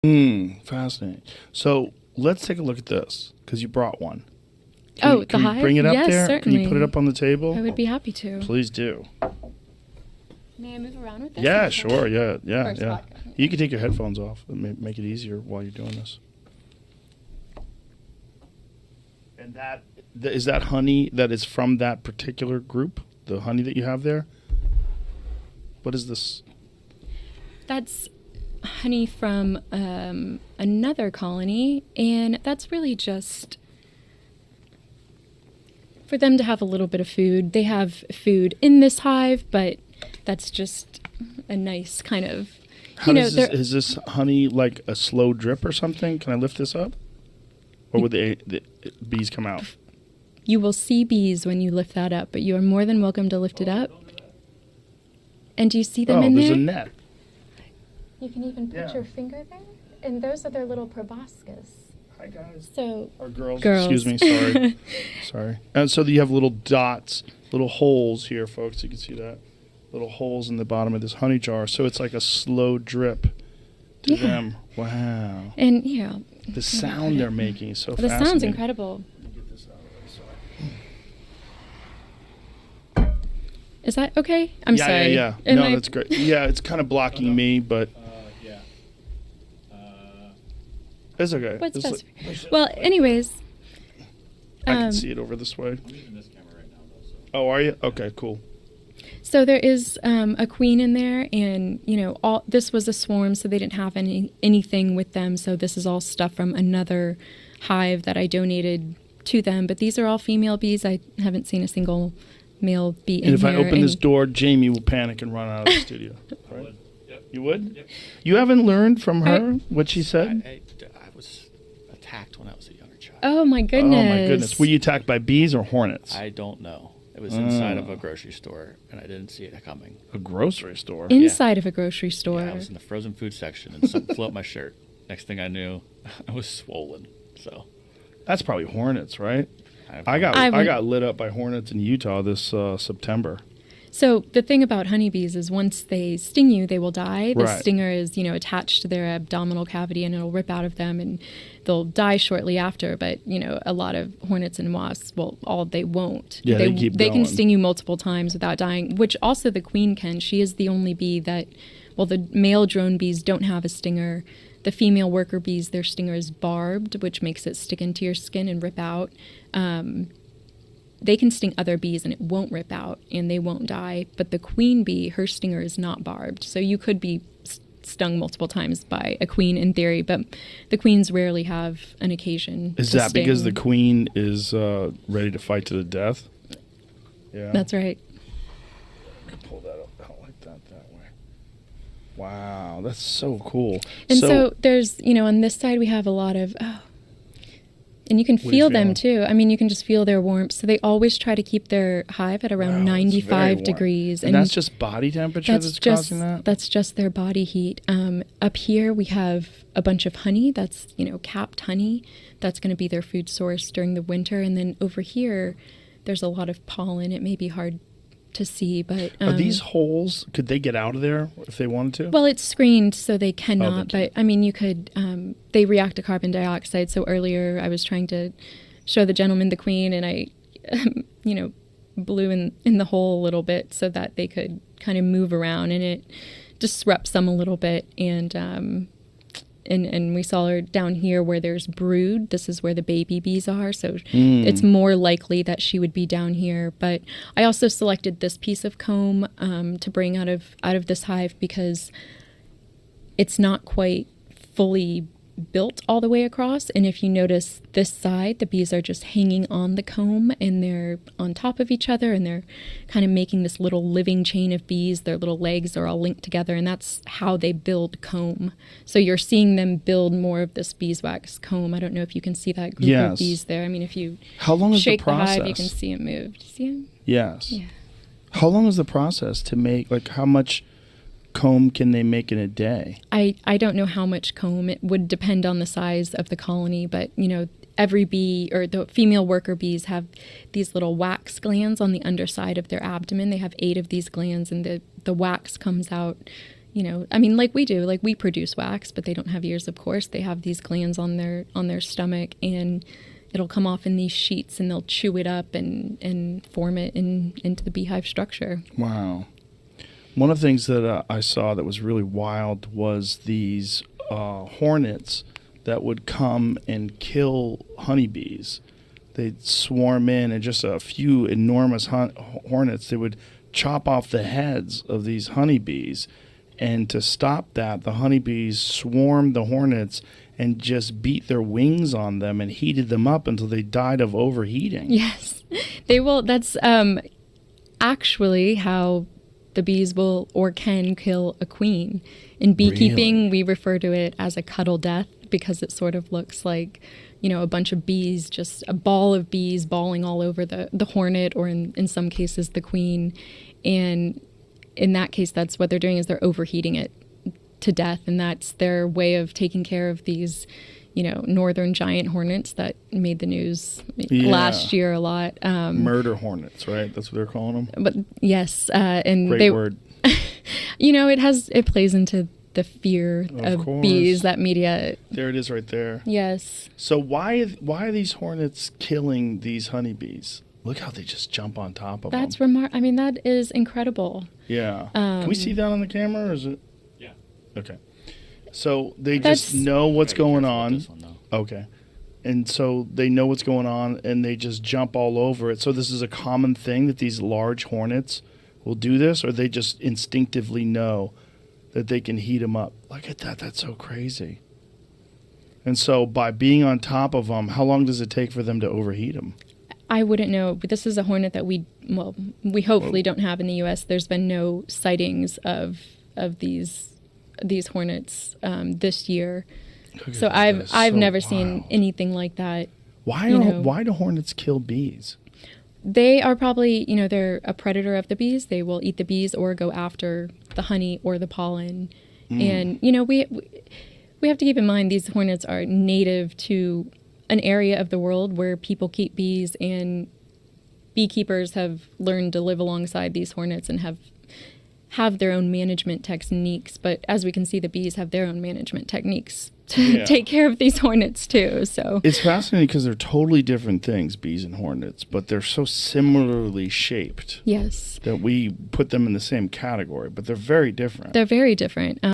Fascinating. So let's take a look at this because you brought one. The can hive? You bring it up yes, there? Certainly. Can you put it up on the table? I would be happy to. Please do. May I move around with this? Yeah, sure. Yeah. Spot. You can take your headphones off and make it easier while you're doing this. And is that honey that is from that particular group? The honey that you have there? What is this? That's honey from another colony, and that's really just for them to have a little bit of food. They have food in this hive, but that's just a nice kind of, is this honey like a slow drip or something? Can I lift this up? Or would the bees come out? You will see bees when you lift that up, but you are more than welcome to lift it up. And do you see them in there? Oh, there's a net. You can even put your finger there, and those are their little proboscis. Hi, guys. So, or girls. Girls. Excuse me. Sorry. Sorry. And so you have little dots, little holes here, folks. You can see that. Little holes in the bottom of this honey jar. So it's like a slow drip to them. Wow. And, the sound they're making is so the fascinating. sound's incredible. Let me get this out of the way. Is that okay? I'm sorry. Yeah. No, that's great. Yeah, it's kind of blocking me, but it's okay. What's It's best? like, Well, anyways. I can see it over this way. I'm using this camera right now, though. So. Oh, are you? Okay, cool. So there is a queen in there, and all this was a swarm, so they didn't have anything with them. So this is all stuff from another hive that I donated to them. But these are all female bees. I haven't seen a single male bee in here. And if I open this door, Jamie will panic and run out of the studio. Right? I would. Yep. You would? Yep. You haven't learned from her what she said? I was attacked when I was a younger child. Oh my goodness! Oh my goodness! Were you attacked by bees or hornets? I don't know. It was inside of a grocery store, and I didn't see it coming. A grocery store? Inside of a grocery store. Yeah, I was in the frozen food section, and something flew up my shirt. Next thing I knew, I was swollen. So that's probably hornets, right? I got lit up by hornets in Utah this September. So the thing about honeybees is once they sting you, they will die. The Right. stinger is, attached to their abdominal cavity, and it'll rip out of them, and they'll die shortly after. But, a lot of hornets and wasps, they won't. Yeah, they keep They can going. sting you multiple times without dying, which also the queen can. She is the only bee that, the male drone bees don't have a stinger. The female worker bees, their stinger is barbed, which makes it stick into your skin and rip out. They can sting other bees and it won't rip out and they won't die. But the queen bee, her stinger is not barbed. So you could be stung multiple times by a queen in theory, but the queens rarely have an occasion. Is to that sting. because the queen is ready to fight to the death? Yeah. That's right. Pull that out like that way. Wow, that's so cool. And so there's, on this side we have a lot of, and you can feel them too. I mean, you can just feel their warmth. So they always try to keep their hive at around 95 degrees. And that's just body temperature that's causing that? That's just their body heat. Up here we have a bunch of honey. That's, capped honey. That's going to be their food source during the winter. And then over here, there's a lot of pollen. It may be hard to see, but are these holes, could they get out of there if they wanted to? Well, it's screened, so they cannot. They but I mean, you could. They react to carbon dioxide. So earlier, I was trying to show the gentleman the queen, and I, blew in the hole a little bit so that they could kind of move around, and it disrupts them a little bit. And we saw her down here where there's brood. This is where the baby bees are. So it's more likely that she would be down here. But I also selected this piece of comb to bring out of this hive because it's not quite fully built all the way across. And if you notice this side, the bees are just hanging on the comb and they're on top of each other and they're kind of making this little living chain of bees. Their little legs are all linked together, and that's how they build comb. So you're seeing them build more of this beeswax comb. I don't know if you can see that group of bees there. I mean, if you how long is shake the process? Hive, you can see it move. Do you see them? Yes. Yeah. How long is the process to make, like how much comb can they make in a day? I don't know how much comb. It would depend on the size of the colony, but every bee, or the female worker bees, have these little wax glands on the underside of their abdomen. They have 8 of these glands, and the wax comes out I mean, like we do, like we produce wax, but they don't have ears, of course. They have these glands on their stomach, and it'll come off in these sheets, and they'll chew it up and form it into the beehive structure. Wow. One of the things that I saw that was really wild was these hornets that would come and kill honeybees. They'd swarm in, and just a few enormous hornets, they would chop off the heads of these honeybees. And to stop that, the honeybees swarmed the hornets and just beat their wings on them and heated them up until they died of overheating. Yes, they will. That's actually how the bees will or can kill a queen. In beekeeping, Really? we refer to it as a cuddle death because it sort of looks like, a bunch of bees, just a ball of bees balling all over the hornet, or in some cases the queen. And in that case, that's what they're doing, is they're overheating it to death. And that's their way of taking care of these, northern giant hornets that made the news last year a lot. Murder hornets, right? That's what they're calling them. But yes, and Great word. it plays into the fear of course. bees, that media. There it is right there. Yes. So why are these hornets killing these honeybees? Look how they just jump on top of them. That's I mean, that is incredible. Yeah. Can we see that on the camera, or is it? Yeah. Okay. So they just know what's going on. Okay. And so they know what's going on, and they just jump all over it. So this is a common thing that these large hornets will do this, or they just instinctively know that they can heat them up. Look at that. That's so crazy. And so by being on top of them, how long does it take for them to overheat them? I wouldn't know, but this is a hornet that we hopefully don't have in the U.S. There's been no sightings of these hornets this year. So I've never seen anything like that. Why do hornets kill bees? They are probably, they're a predator of the bees. They will eat the bees or go after the honey or the pollen. And, we have to keep in mind these hornets are native to an area of the world where people keep bees, and beekeepers have learned to live alongside these hornets and have their own management techniques. But as we can see, the bees have their own management techniques to take care of these hornets too. So it's fascinating because they're totally different things, bees and hornets, but they're so similarly shaped. Yes. That we put them in the same category, but they're very different. They're very different.